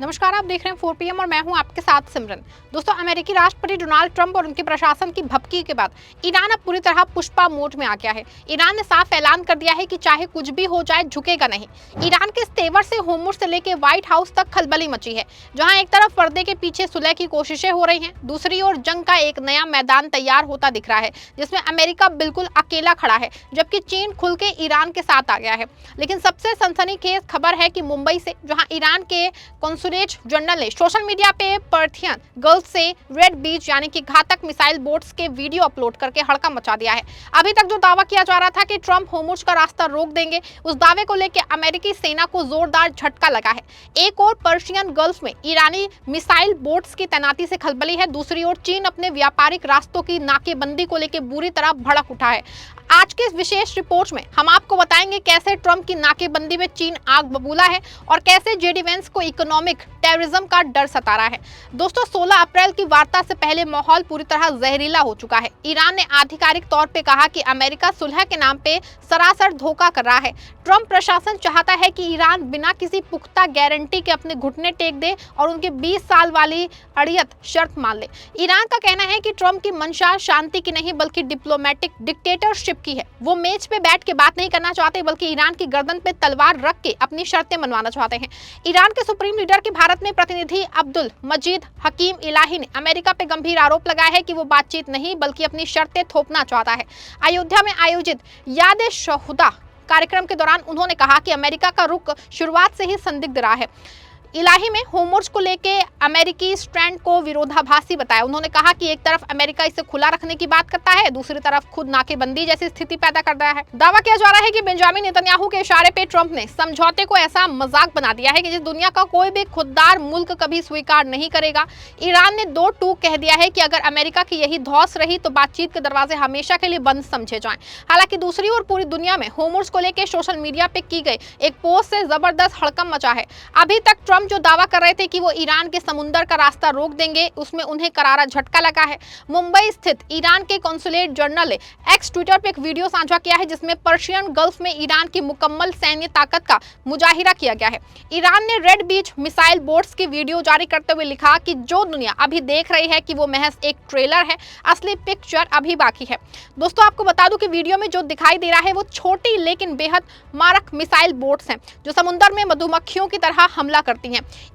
नमस्कार, आप देख रहे हैं 4 PM और मैं हूं आपके साथ सिमरन। दोस्तों, अमेरिकी राष्ट्रपति डोनाल्ड ट्रंप और उनके प्रशासन की भपकी के बाद ईरान अब पूरी तरह पुष्पा मोड में आ गया है। ईरान ने साफ ऐलान कर दिया है कि चाहे कुछ भी हो जाए, झुकेगा नहीं। ईरान के इस तेवर से होर्मुज से लेकर व्हाइट हाउस तक खलबली मची है, जहां एक तरफ पर्दे के पीछे सुलह की कोशिशें हो रही हैं, दूसरी ओर जंग का एक नया मैदान तैयार होता दिख रहा है, जिसमें अमेरिका बिल्कुल अकेला खड़ा है, जबकि चीन खुल के ईरान के साथ आ गया है। लेकिन सबसे सनसनीखेज खबर है कि मुंबई से, जहां ईरान के कॉन्सुलेट जनरल ने सोशल मीडिया पे पर्शियन गल्फ से रेड बीच यानी कि घातक मिसाइल बोट्स के वीडियो अपलोड करके हड़कंप मचा दिया है। अभी तक जो दावा किया जा रहा था कि ट्रंप होर्मुज का रास्ता रोक देंगे, उस दावे को लेकर अमेरिकी सेना को जोरदार झटका लगा है। एक और पर्शियन गल्फ में ईरानी मिसाइल बोट्स की तैनाती से खलबली है, दूसरी ओर चीन अपने व्यापारिक रास्तों की नाकेबंदी को लेकर बुरी तरह भड़क उठा है। आज के इस विशेष रिपोर्ट में हम आपको बताएंगे कैसे ट्रंप की नाकेबंदी में चीन आग बबूला है और कैसे जेडी वेंस को इकोनॉमिक टेररिज्म का डर सता रहा है। दोस्तों, 16 अप्रैल की वार्ता से पहले माहौल पूरी तरह जहरीला हो चुका है। ईरान ने आधिकारिक तौर पे कहा कि अमेरिका सुलह के नाम पे सरासर धोखा कर रहा है। ट्रंप प्रशासन चाहता है कि ईरान बिना किसी पुख्ता गारंटी के अपने घुटने टेक दे और उनके 20 साल वाली अड़ियत शर्त मान ले। ईरान का कहना है कि ट्रंप की मंशा शांति की नहीं बल्कि डिप्लोमेटिक डिक्टेटरशिप की है। वो मेज पे बैठ के बात नहीं करना चाहते, बल्कि ईरान की गर्दन पे तलवार रख के अपनी शर्तें मनवाना चाहते हैं। ईरान के सुप्रीम लीडर के भारत में प्रतिनिधि अब्दुल मजीद हकीम इलाही ने अमेरिका पे गंभीर आरोप लगाया है कि वो बातचीत नहीं बल्कि अपनी शर्तें थोपना चाहता है। अयोध्या में आयोजित याद-ए-शोहदा कार्यक्रम के दौरान उन्होंने कहा कि अमेरिका का रुख शुरुआत से ही संदिग्ध रहा है। इलाही में होर्मुज को लेके अमेरिकी स्टैंड को विरोधाभासी बताया। उन्होंने कहा कि एक तरफ अमेरिका इसे खुला रखने की बात करता है, दूसरी तरफ खुद नाकेबंदी जैसी स्थिति पैदा कर रहा है। दावा किया जा रहा है कि बेंजामिन नेतन्याहू के इशारे पे ट्रंप ने समझौते को ऐसा मजाक बना दिया है कि जिस दुनिया का कोई भी खुददार मुल्क कभी स्वीकार नहीं करेगा। ईरान ने 2 टूक कह दिया है कि अगर अमेरिका की यही धौस रही तो बातचीत के दरवाजे हमेशा के लिए बंद समझे जाएं। हालांकि दूसरी ओर पूरी दुनिया में होर्मुज को लेकर सोशल मीडिया पे की गई एक पोस्ट से जबरदस्त हड़कंप मचा है। अभी तक ट्रंप जो दावा कर रहे थे कि वो ईरान के समुद्र का रास्ता रोक देंगे, उसमें उन्हें करारा झटका लगा है। मुंबई स्थित ईरान के कॉन्सुलेट जनरल ने एक्स ट्विटर पे एक वीडियो साझा किया है, जिसमें पर्शियन गल्फ में ईरान की मुकम्मल सैन्य ताकत का मुजाहिरा किया गया है। ईरान ने रेड बीच मिसाइल बोट्स की वीडियो जारी करते हुए लिखा कि जो दुनिया अभी देख रही है कि वो महज एक ट्रेलर है, असली पिक्चर अभी बाकी है। दोस्तों, आपको बता दूं कि वीडियो में जो दिखाई दे रहा है वो छोटी लेकिन बेहद मारक मिसाइल बोट्स हैं, जो समुद्र में मधुमक्खियों की तरह हमला करती हैं।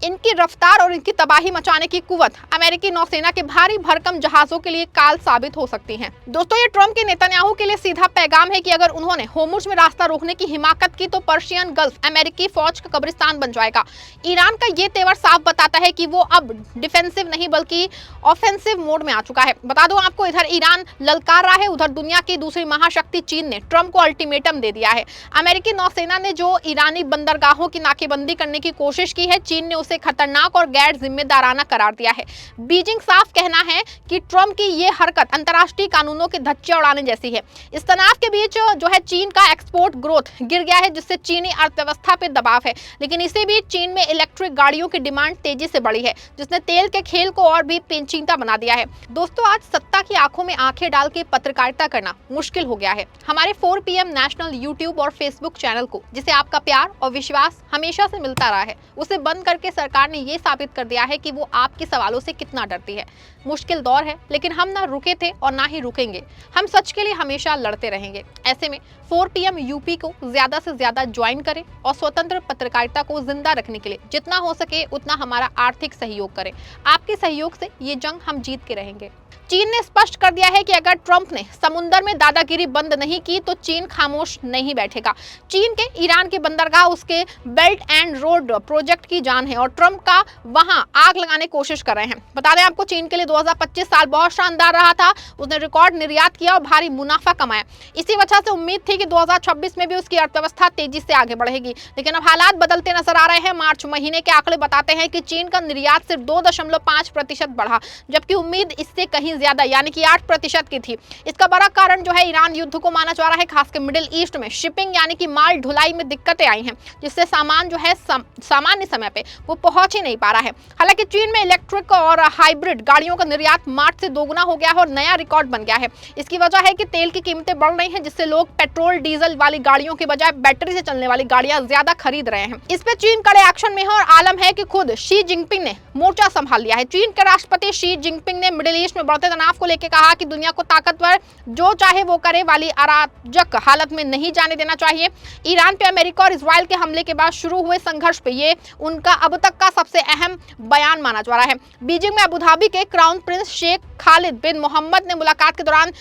इनकी रफ्तार और इनकी तबाही मचाने की कुव्वत अमेरिकी नौसेना के भारी भरकम जहाजों के लिए काल साबित हो सकती है। दोस्तों, ये ट्रंप के नेतन्याहू के लिए सीधा पैगाम है कि अगर उन्होंने होर्मुज में रास्ता रोकने की हिमाकत की तो पर्शियन गल्फ अमेरिकी फौज का कब्रिस्तान बन जाएगा। ईरान का ये तेवर साफ बताता है कि वो अब डिफेंसिव नहीं बल्कि ऑफेंसिव मोड में आ चुका है। बता दो आपको, इधर ईरान ललकार रहा है, उधर दुनिया की दूसरी महाशक्ति चीन ने ट्रंप को अल्टीमेटम दे दिया है। अमेरिकी नौसेना ने जो ईरानी बंदरगाहों की नाकेबंदी करने की कोशिश की है, चीन ने उसे खतरनाक और गैर जिम्मेदाराना करार दिया है। बीजिंग साफ कहना है कि ट्रंप की ये हरकत अंतर्राष्ट्रीय कानूनों के धज्जे उड़ाने जैसी है। इस तनाव के बीच जो है चीन का एक्सपोर्ट ग्रोथ गिर गया है, जिससे चीनी अर्थव्यवस्था पे दबाव है। लेकिन इसी बीच चीन में इलेक्ट्रिक गाड़ियों की डिमांड तेजी से बढ़ी है, जिसने तेल के खेल को और भी पेचीदा बना दिया है। दोस्तों, आज सत्ता की आंखों में आंखें डाल के पत्रकारिता करना मुश्किल हो गया है। हमारे 4 PM नेशनल यूट्यूब और फेसबुक चैनल को, जिसे आपका प्यार और विश्वास हमेशा से मिलता रहा है, उसे बंद करके सरकार ने ये साबित कर दिया है कि वो आपके सवालों से कितना डरती है। मुश्किल दौर है, लेकिन हम ना रुके थे और ना ही रुकेंगे। हम सच के लिए हमेशा लड़ते रहेंगे। ऐसे में 4 PM यूपी को ज्यादा से ज्यादा ज्वाइन करें और स्वतंत्र पत्रकारिता को जिंदा रखने के लिए जितना हो सके उतना हमारा आर्थिक सहयोग करें। आपके सहयोग से ये जंग हम जीत के रहेंगे। चीन ने स्पष्ट कर दिया है कि अगर ट्रंप ने समुद्र में दादागिरी बंद नहीं की तो चीन खामोश नहीं बैठेगा। चीन के ईरान के बंदरगाह उसके बेल्ट एंड रोड प्रोजेक्ट की जान है और ट्रंप का वहां आग लगाने की कोशिश कर रहे हैं। बता दें आपको, चीन के लिए 2025 साल बहुत शानदार रहा था। उसने रिकॉर्ड निर्यात किया और भारी मुनाफा कमाया। इसी वजह से उम्मीद थी कि 2026 में भी उसकी अर्थव्यवस्था तेजी से आगे बढ़ेगी, लेकिन अब हालात बदलते नजर आ रहे हैं। मार्च महीने के आंकड़े बताते हैं कि चीन का निर्यात सिर्फ 2.5% बढ़ा, जबकि उम्मीद इससे कहीं कहीं ज्यादा यानी कि 8% की थी। इसका बड़ा कारण जो है ईरान युद्ध को माना जा रहा है। खासकर मिडिल ईस्ट में शिपिंग यानी कि माल ढुलाई में दिक्कतें आई हैं, जिससे सामान जो है सामान्य समय पे वो पहुंच ही नहीं पा रहा है। हालांकि चीन में इलेक्ट्रिक और हाइब्रिड गाड़ियों का निर्यात मार्च से दोगुना हो गया है और नया रिकॉर्ड बन गया है। इसकी वजह है कि तेल की कीमतें बढ़ रही हैं, जिससे लोग पेट्रोल डीजल वाली गाड़ियों के बजाय बैटरी से चलने वाली गाड़ियां ज्यादा खरीद रहे हैं। इस पे चीन कड़े एक्शन में है और आलम है कि खुद शी जिनपिंग ने मोर्चा संभाल लिया है। चीन के राष्ट्रपति शी जिनपिंग ने मिडिल ईस्ट में बढ़ते तनाव को लेकर कहा कि दुनिया को ताकतवर जो चाहे वो करे वाली अराजक हालत में नहीं जाने देना चाहिए। ईरान पे अमेरिका और इजराइल के हमले के बाद शुरू हुए संघर्ष पे ये उनका अब तक का सबसे अहम बयान माना जा रहा है। बीजिंग में अबू धाबी के क्राउन प्रिंस शेख खालिद बिन मोहम्मद ने मुलाकात के दौरान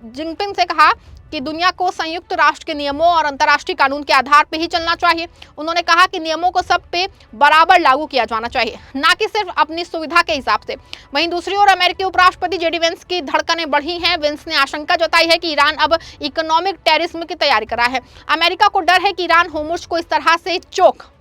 जिनपिंग से कहा कि दुनिया को संयुक्त राष्ट्र के नियमों और अंतर्राष्ट्रीय कानून के आधार पर ही चलना चाहिए। उन्होंने कहा कि नियमों को सब पे बराबर लागू किया जाना चाहिए, ना कि सिर्फ अपनी सुविधा के हिसाब से। वहीं दूसरी ओर अमेरिकी उपराष्ट्रपति जेडी वेंस की धड़कनें बढ़ी हैं। वेंस ने आशंका जताई है कि ईरान अब इकोनॉमिक टेररिज्म की तैयारी कर रहा है। अमेरिका को डर है कि ईरान होर्मुज़ को इस तरह से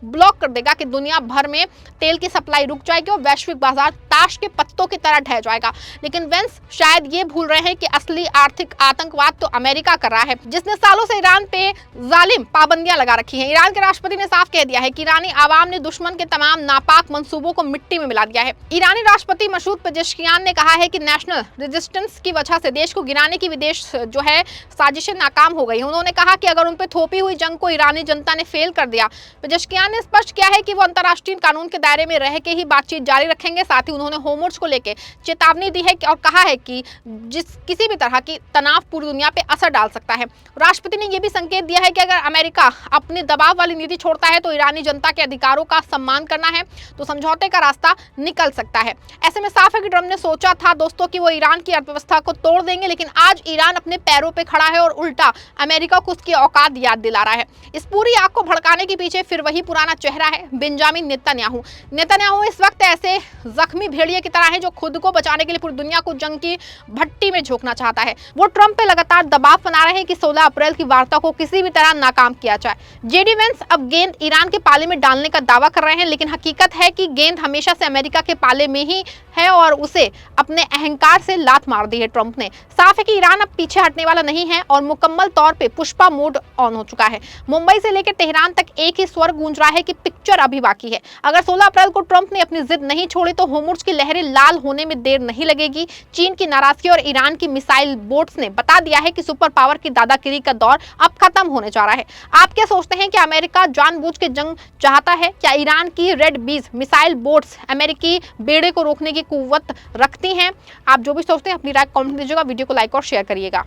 ब्लॉक कर देगा कि दुनिया भर में तेल की सप्लाई रुक जाएगी और वैश्विक बाजार ताश के पत्तों की तरह ढह जाएगा। लेकिन वेंस शायद ये भूल रहे हैं कि असली आर्थिक आतंकवाद तो अमेरिका कर रहा है, जिसने सालों से ईरान पे जालिम पाबंदियां लगा रखी हैं। ईरान के राष्ट्रपति ने साफ कह दिया है कि ईरानी आवाम ने दुश्मन के तमाम नापाक मंसूबों को मिट्टी में मिला दिया है। ईरानी राष्ट्रपति मसूद पेजेश्कियान ने कहा है कि नेशनल रेजिस्टेंस की वजह से देश को गिराने की विदेश जो है साजिशें नाकाम हो गई। उन्होंने कहा कि अगर उन पर थोपी हुई जंग को ईरानी जनता ने फेल कर दिया। पेजेश्कियान ने स्पष्ट किया है कि वो अंतर्राष्ट्रीय कानून के दायरे में रह के ही बातचीत जारी रखेंगे। साथ ही उन्होंने होर्मुज़ को लेकर चेतावनी दी है और कहा है कि किसी भी तरह की तनाव पूरी दुनिया पे असर डाल सकता है। राष्ट्रपति ने यह भी संकेत दिया है कि अगर अमेरिका अपनी दबाव वाली नीति छोड़ता है तो ईरानी जनता के अधिकारों का सम्मान करना है तो समझौते का रास्ता निकल सकता है। ऐसे में साफ है कि ट्रंप ने सोचा था दोस्तों कि वो ईरान की अर्थव्यवस्था को तोड़ देंगे, लेकिन आज ईरान अपने पैरों पे खड़ा है और उल्टा अमेरिका को उसकी औकात याद दिला रहा है। इस पूरी आग को भड़काने के पीछे फिर वही पुराना चेहरा है, बेंजामिन नेतन्याहू। नेतन्याहू इस वक्त ऐसे जख्मी भेड़िए की तरह है जो खुद को बचाने के लिए पूरी दुनिया को जंग की भट्टी में झोंकना चाहता है। वो ट्रंप पे लगातार दबाव बना रहे हैं कि 16 अप्रैल की वार्ता को किसी भी तरह नाकाम किया जाए। जेडी वेंस अब गेंद ईरान के पाले में डालने का दावा कर रहे हैं, लेकिन हकीकत है कि गेंद हमेशा से अमेरिका के पाले में ही है और उसे अपने अहंकार से लात मार दी है ट्रंप ने। साफ है कि ईरान अब पीछे हटने वाला नहीं है और मुकम्मल तौर पे पुष्पा मोड ऑन हो चुका है। मुंबई से लेकर तेहरान तक एक ही स्वर गूंज रहा है कि पिक्चर अभी बाकी है। अगर 16 अप्रैल को ट्रंप ने अपनी जिद नहीं छोड़ी तो होर्मुज़ की लहरें लाल होने में देर नहीं लगेगी। चीन की नाराजगी और ईरान की मिसाइल बोट्स ने बता दिया है कि सुपर पावर की दादागिरी का दौर अब खत्म होने जा रहा है। आप क्या सोचते हैं कि अमेरिका जानबूझ के जंग चाहता है? क्या ईरान की रेड बीज मिसाइल बोट्स अमेरिकी बेड़े को रोकने की कुव्वत रखती हैं? आप जो भी सोचते हैं अपनी राय कमेंट दीजिएगा। वीडियो को लाइक और शेयर करिएगा।